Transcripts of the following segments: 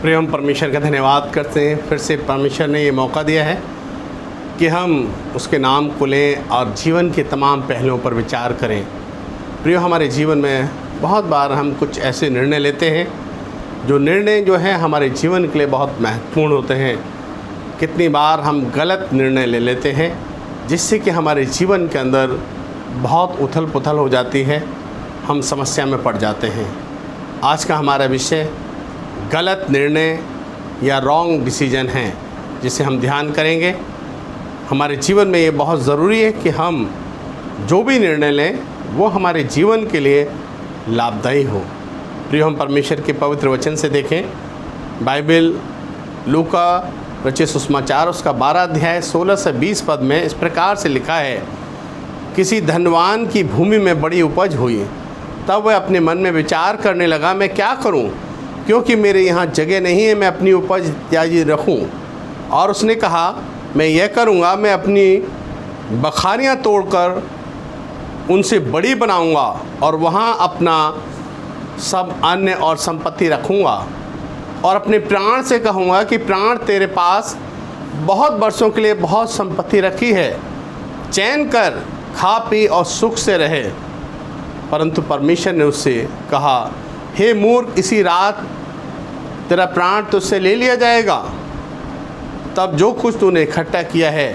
प्रिय हम परमेश्वर का धन्यवाद करते हैं। फिर से परमेश्वर ने ये मौका दिया है कि हम उसके नाम को लें और जीवन के तमाम पहलुओं पर विचार करें। प्रिय हमारे जीवन में बहुत बार हम कुछ ऐसे निर्णय लेते हैं जो निर्णय जो है हमारे जीवन के लिए बहुत महत्वपूर्ण होते हैं। कितनी बार हम गलत निर्णय ले लेते हैं जिससे कि हमारे जीवन के अंदर बहुत उथल पुथल हो जाती है, हम समस्या में पड़ जाते हैं। आज का हमारा विषय गलत निर्णय या रॉन्ग डिसीजन है, जिसे हम ध्यान करेंगे। हमारे जीवन में ये बहुत ज़रूरी है कि हम जो भी निर्णय लें वो हमारे जीवन के लिए लाभदायी हो। प्रिय हम परमेश्वर के पवित्र वचन से देखें। बाइबल लूका रचित सुसमाचार उसका 12 अध्याय 16 से 20 पद में इस प्रकार से लिखा है, किसी धनवान की भूमि में बड़ी उपज हुई, तब वह अपने मन में विचार करने लगा, मैं क्या करूं, क्योंकि मेरे यहाँ जगह नहीं है, मैं अपनी उपज त्यागी रखूं। और उसने कहा, मैं यह करूँगा, मैं अपनी बखारियाँ तोड़कर उनसे बड़ी बनाऊँगा और वहाँ अपना सब अन्न और संपत्ति रखूँगा और अपने प्राण से कहूँगा कि प्राण, तेरे पास बहुत वर्षों के लिए बहुत संपत्ति रखी है, चैन कर, खा पी और सुख से रहे। परंतु परमेश्वर ने उससे कहा, हे मूर्ख, इसी रात तेरा प्राण तुझसे ले लिया जाएगा। तब जो कुछ तूने इकट्ठा किया है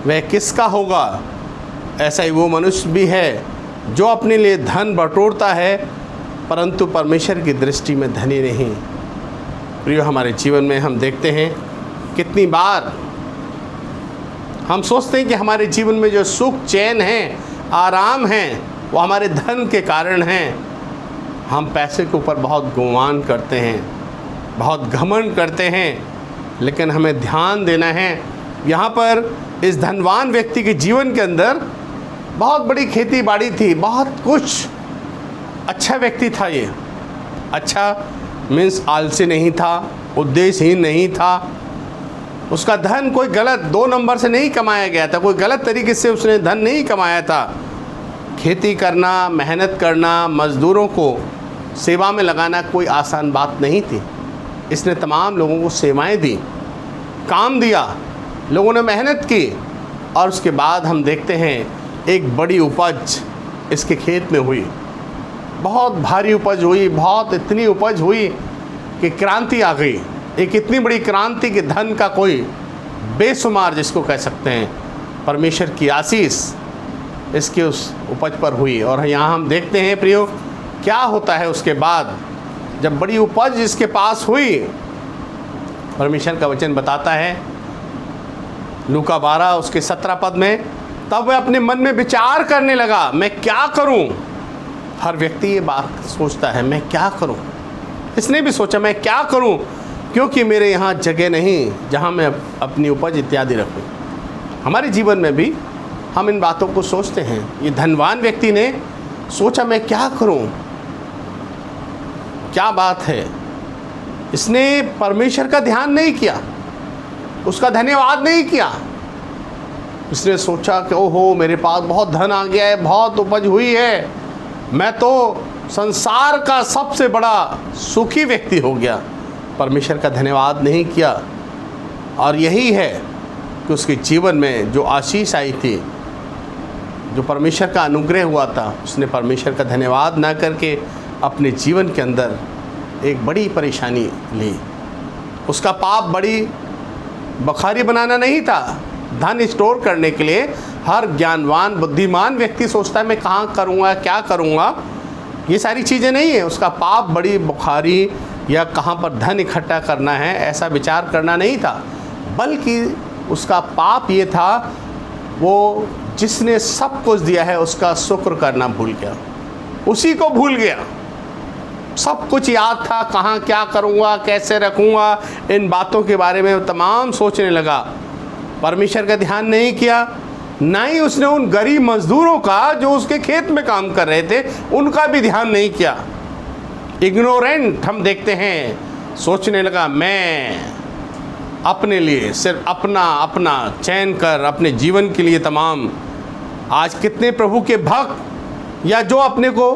वह किसका होगा? ऐसा ही वो मनुष्य भी है जो अपने लिए धन बटोरता है परंतु परमेश्वर की दृष्टि में धनी नहीं। प्रिय हमारे जीवन में हम देखते हैं कितनी बार हम सोचते हैं कि हमारे जीवन में जो सुख, चैन है, आराम है, वो हमारे धन के कारण हैं। हम पैसे के ऊपर बहुत गुमान करते हैं, बहुत घमंड करते हैं, लेकिन हमें ध्यान देना है। यहाँ पर इस धनवान व्यक्ति के जीवन के अंदर बहुत बड़ी खेती बाड़ी थी, बहुत कुछ अच्छा व्यक्ति था। ये अच्छा मीन्स आलसी नहीं था, उद्देश्यहीन नहीं था। उसका धन कोई गलत 2 नंबर से नहीं कमाया गया था, कोई गलत तरीके से उसने धन नहीं कमाया था। खेती करना, मेहनत करना, मज़दूरों को सेवा में लगाना कोई आसान बात नहीं थी। इसने तमाम लोगों को सेवाएं दी, काम दिया, लोगों ने मेहनत की और उसके बाद हम देखते हैं एक बड़ी उपज इसके खेत में हुई। बहुत भारी उपज हुई, बहुत इतनी उपज हुई कि क्रांति आ गई। एक इतनी बड़ी क्रांति कि धन का कोई बेशुमार, जिसको कह सकते हैं, परमेश्वर की आशीष इसके उस उपज पर हुई। और यहाँ हम देखते हैं प्रियो, क्या होता है उसके बाद जब बड़ी उपज इसके पास हुई। परमेश्वर का वचन बताता है लूका 12 उसके 17 पद में, तब वह अपने मन में विचार करने लगा, मैं क्या करूं। हर व्यक्ति ये बात सोचता है, मैं क्या करूं। इसने भी सोचा, मैं क्या करूं, क्योंकि मेरे यहाँ जगह नहीं जहाँ मैं अपनी उपज इत्यादि रखूं। हमारे जीवन में भी हम इन बातों को सोचते हैं। ये धनवान व्यक्ति ने सोचा, मैं क्या करूं। क्या बात है, इसने परमेश्वर का ध्यान नहीं किया, उसका धन्यवाद नहीं किया। इसने सोचा कि ओहो, मेरे पास बहुत धन आ गया है, बहुत उपज हुई है, मैं तो संसार का सबसे बड़ा सुखी व्यक्ति हो गया। परमेश्वर का धन्यवाद नहीं किया। और यही है कि उसके जीवन में जो आशीष आई थी, जो परमेश्वर का अनुग्रह हुआ था, उसने परमेश्वर का धन्यवाद ना करके अपने जीवन के अंदर एक बड़ी परेशानी ली। उसका पाप बड़ी बखारी बनाना नहीं था। धन स्टोर करने के लिए हर ज्ञानवान, बुद्धिमान व्यक्ति सोचता है, मैं कहाँ करूँगा, क्या करूँगा। ये सारी चीज़ें नहीं है। उसका पाप बड़ी बुखारी या कहाँ पर धन इकट्ठा करना है, ऐसा विचार करना नहीं था, बल्कि उसका पाप ये था, वो जिसने सब कुछ दिया है उसका शुक्र करना भूल गया, उसी को भूल गया। सब कुछ याद था, कहाँ क्या करूँगा, कैसे रखूँगा, इन बातों के बारे में तमाम सोचने लगा। परमेश्वर का ध्यान नहीं किया, ना ही उसने उन गरीब मजदूरों का जो उसके खेत में काम कर रहे थे उनका भी ध्यान नहीं किया। इग्नोरेंट हम देखते हैं, सोचने लगा, मैं अपने लिए सिर्फ अपना चयन कर, अपने जीवन के लिए तमाम। आज कितने प्रभु के भक्त या जो अपने को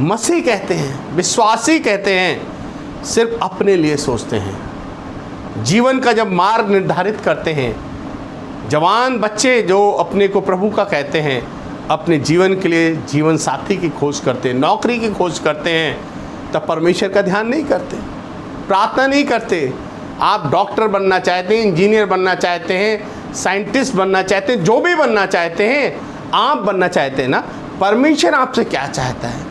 मसीह कहते हैं, विश्वासी कहते हैं, सिर्फ अपने लिए सोचते हैं। जीवन का जब मार्ग निर्धारित करते हैं, जवान बच्चे जो अपने को प्रभु का कहते हैं, अपने जीवन के लिए जीवन साथी की खोज करते हैं, नौकरी की खोज करते हैं, तब परमेश्वर का ध्यान नहीं करते, प्रार्थना नहीं करते। आप डॉक्टर बनना चाहते हैं, इंजीनियर बनना चाहते हैं, साइंटिस्ट बनना चाहते हैं, जो भी बनना चाहते हैं, आप बनना चाहते हैं ना, परमेश्वर आपसे क्या चाहता है?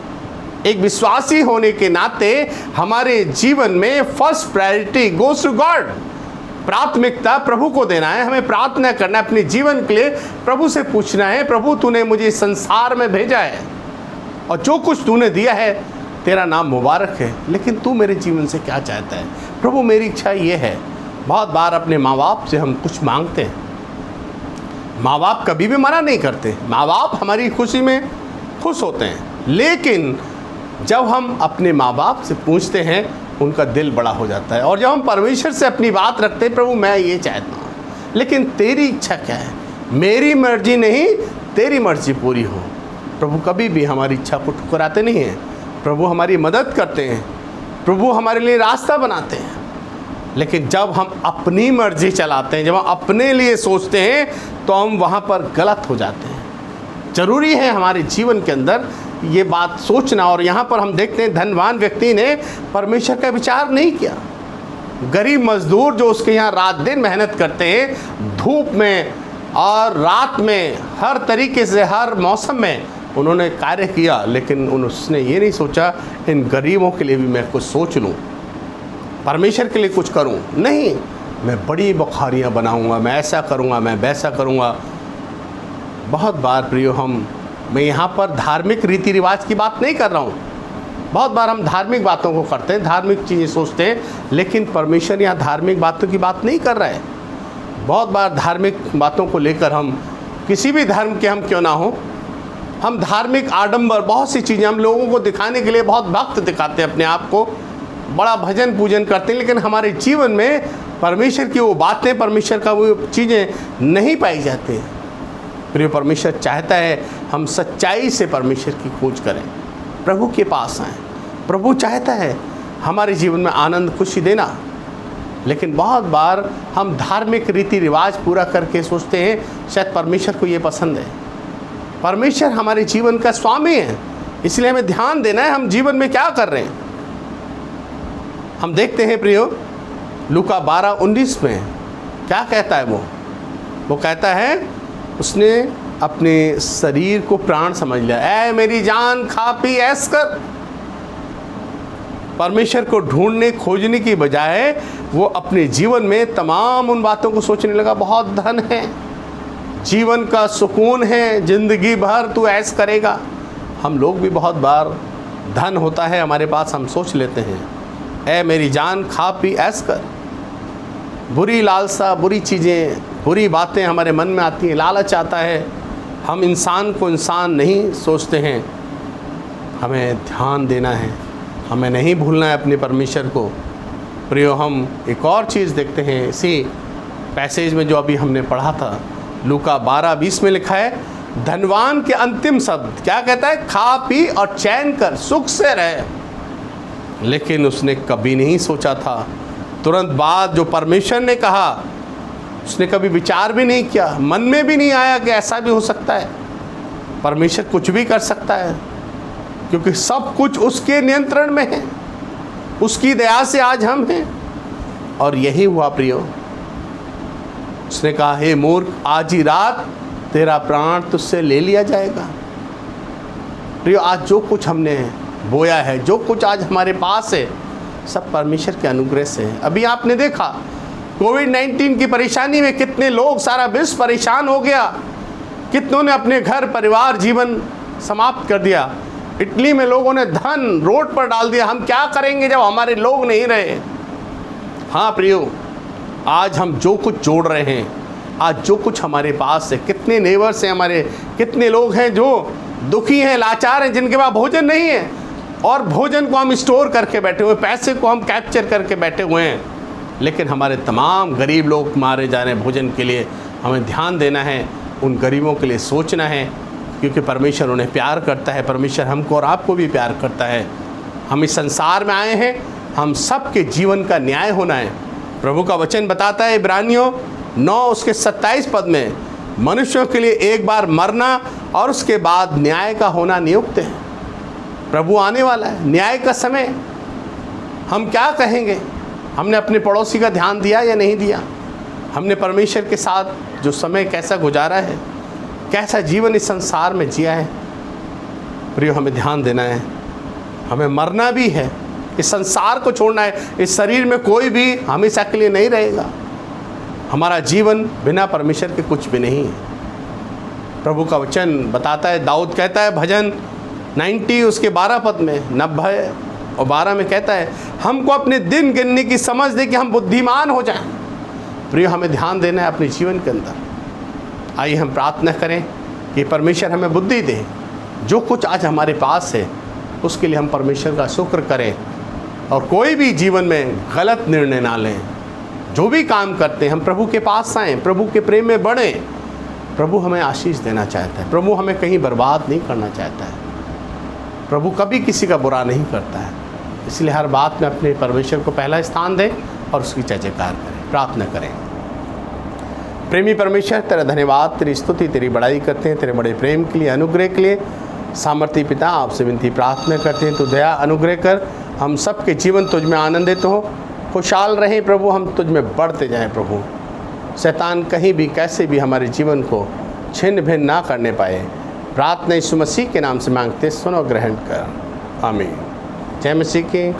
एक विश्वासी होने के नाते हमारे जीवन में first priority goes to God. प्राथमिकता प्रभु को देना है, हमें प्रार्थना करना है अपने जीवन के लिए, प्रभु से पूछना है, प्रभु तूने मुझे इस संसार में भेजा है और जो कुछ तूने दिया है तेरा नाम मुबारक है, लेकिन तू मेरे जीवन से क्या चाहता है? प्रभु मेरी इच्छा ये है। बहुत बार अपने माँ बाप से हम कुछ मांगते हैं, माँ बाप कभी भी मना नहीं करते, माँ बाप हमारी खुशी में खुश होते हैं, लेकिन जब हम अपने माँ बाप से पूछते हैं उनका दिल बड़ा हो जाता है। और जब हम परमेश्वर से अपनी बात रखते हैं, प्रभु मैं ये चाहता हूँ, लेकिन तेरी इच्छा क्या है? मेरी मर्जी नहीं, तेरी मर्जी पूरी हो। प्रभु कभी भी हमारी इच्छा को ठुकराते नहीं हैं, प्रभु हमारी मदद करते हैं, प्रभु हमारे लिए रास्ता बनाते हैं। लेकिन जब हम अपनी मर्जी चलाते हैं, जब हम अपने लिए सोचते हैं, तो हम वहाँ पर गलत हो जाते हैं। ज़रूरी है हमारे जीवन के अंदर ये बात सोचना। और यहाँ पर हम देखते हैं धनवान व्यक्ति ने परमेश्वर का विचार नहीं किया। गरीब मजदूर जो उसके यहाँ रात दिन मेहनत करते हैं, धूप में और रात में, हर तरीके से, हर मौसम में उन्होंने कार्य किया, लेकिन उसने ये नहीं सोचा इन गरीबों के लिए भी मैं कुछ सोच लूँ, परमेश्वर के लिए कुछ करूँ। नहीं, मैं बड़ी बुखारियाँ बनाऊँगा, मैं ऐसा करूँगा, मैं वैसा करूँगा। बहुत बार प्रियो मैं यहाँ पर धार्मिक रीति रिवाज की बात नहीं कर रहा हूँ। बहुत बार हम धार्मिक बातों को करते हैं, धार्मिक चीज़ें सोचते हैं, लेकिन परमेश्वर यहाँ धार्मिक बातों की बात नहीं कर रहा है। बहुत बार धार्मिक बातों को लेकर हम, किसी भी धर्म के हम क्यों ना हो, हम धार्मिक आडंबर, बहुत सी चीज़ें हम लोगों को दिखाने के लिए बहुत भक्त दिखाते हैं अपने आप को, बड़ा भजन पूजन करते हैं, लेकिन हमारे जीवन में परमेश्वर की वो बातें, परमेश्वर का वो चीज़ें नहीं पाई जाती हैं। प्रिय, परमेश्वर चाहता है हम सच्चाई से परमेश्वर की खोज करें, प्रभु के पास आएँ। प्रभु चाहता है हमारे जीवन में आनंद खुशी देना, लेकिन बहुत बार हम धार्मिक रीति रिवाज पूरा करके सोचते हैं शायद परमेश्वर को ये पसंद है। परमेश्वर हमारे जीवन का स्वामी है, इसलिए हमें ध्यान देना है हम जीवन में क्या कर रहे हैं। हम देखते हैं प्रियो, लूका 12:19 में क्या कहता है वो कहता है उसने अपने शरीर को प्राण समझ लिया। ऐ मेरी जान खा पी ऐश कर। परमेश्वर को ढूंढने खोजने की बजाय वो अपने जीवन में तमाम उन बातों को सोचने लगा, बहुत धन है, जीवन का सुकून है, ज़िंदगी भर तू ऐश करेगा। हम लोग भी बहुत बार धन होता है हमारे पास, हम सोच लेते हैं ऐ मेरी जान खा पी ऐश कर। बुरी लालसा, बुरी चीज़ें, बुरी बातें हमारे मन में आती हैं, लालच आता है, हम इंसान को इंसान नहीं सोचते हैं। हमें ध्यान देना है, हमें नहीं भूलना है अपने परमेश्वर को। प्रियो, हम एक और चीज़ देखते हैं इसी पैसेज में जो अभी हमने पढ़ा था, लूका 12:20 में लिखा है, धनवान के अंतिम शब्द क्या कहता है? खा पी और चैन कर, सुख से रहे। लेकिन उसने कभी नहीं सोचा था, तुरंत बाद जो परमेश्वर ने कहा उसने कभी विचार भी नहीं किया, मन में भी नहीं आया कि ऐसा भी हो सकता है, परमेश्वर कुछ भी कर सकता है, क्योंकि सब कुछ उसके नियंत्रण में है, उसकी दया से आज हम हैं। और यही हुआ प्रियो, उसने कहा हे मूर्ख, आज ही रात तेरा प्राण तुझसे ले लिया जाएगा। प्रियो, आज जो कुछ हमने बोया है, जो कुछ आज हमारे पास है, सब परमेश्वर के अनुग्रह से है। अभी आपने देखा कोविड-19 की परेशानी में कितने लोग, सारा विश्व परेशान हो गया, कितनों ने अपने घर परिवार जीवन समाप्त कर दिया। इटली में लोगों ने धन रोड पर डाल दिया, हम क्या करेंगे जब हमारे लोग नहीं रहे। हाँ प्रियो, आज हम जो कुछ जोड़ रहे हैं, आज जो कुछ हमारे पास है, कितने नेबर्स हैं हमारे, कितने लोग हैं जो दुखी हैं, लाचार हैं, जिनके पास भोजन नहीं है, और भोजन को हम स्टोर करके बैठे हुए, पैसे को हम कैप्चर करके बैठे हुए हैं। लेकिन हमारे तमाम गरीब लोग मारे जा रहे हैं भोजन के लिए। हमें ध्यान देना है, उन गरीबों के लिए सोचना है, क्योंकि परमेश्वर उन्हें प्यार करता है। परमेश्वर हमको और आपको भी प्यार करता है। हम इस संसार में आए हैं हम सबके जीवन का न्याय होना है। प्रभु का वचन बताता है इब्रानियों 9 उसके 27 पद में, मनुष्यों के लिए एक बार मरना और उसके बाद न्याय का होना नियुक्त है। प्रभु आने वाला है, न्याय का समय। हम क्या कहेंगे? हमने अपने पड़ोसी का ध्यान दिया या नहीं दिया? हमने परमेश्वर के साथ जो समय कैसा गुजारा है, कैसा जीवन इस संसार में जिया है? प्रियो, हमें ध्यान देना है, हमें मरना भी है, इस संसार को छोड़ना है। इस शरीर में कोई भी हमेशा के लिए नहीं रहेगा। हमारा जीवन बिना परमेश्वर के कुछ भी नहीं है। प्रभु का वचन बताता है, दाऊद कहता है भजन 90 उसके 12 पद में, 90 और 12 में कहता है, हमको अपने दिन गिनने की समझ दे कि हम बुद्धिमान हो जाएं। प्रिय, हमें ध्यान देना है अपने जीवन के अंदर। आइए हम प्रार्थना करें कि परमेश्वर हमें बुद्धि दे। जो कुछ आज हमारे पास है उसके लिए हम परमेश्वर का शुक्र करें और कोई भी जीवन में गलत निर्णय ना लें। जो भी काम करते हैं हम प्रभु के पास आएँ, प्रभु के प्रेम में बढ़ें। प्रभु हमें आशीष देना चाहता है, प्रभु हमें कहीं बर्बाद नहीं करना चाहता है। प्रभु कभी किसी का बुरा नहीं करता है, इसलिए हर बात में अपने परमेश्वर को पहला स्थान दें और उसकी जय जयकार करें। प्रार्थना करें। प्रेमी परमेश्वर, तेरा धन्यवाद, तेरी स्तुति, तेरी बड़ाई करते हैं, तेरे बड़े प्रेम के लिए, अनुग्रह के लिए। सामर्थी पिता, आपसे विनती प्रार्थना करते हैं, तो दया अनुग्रह कर, हम सब के जीवन तुझ में आनंदित हो, खुशहाल रहें प्रभु, हम तुझ में बढ़ते जाएं प्रभु। शैतान कहीं भी कैसे भी हमारे जीवन को छिन्न भिन्न ना करने पाए। प्रार्थना यीशु मसीह के नाम से मांगते, सुनो, ग्रहण कर। आमीन। जय मसीह की।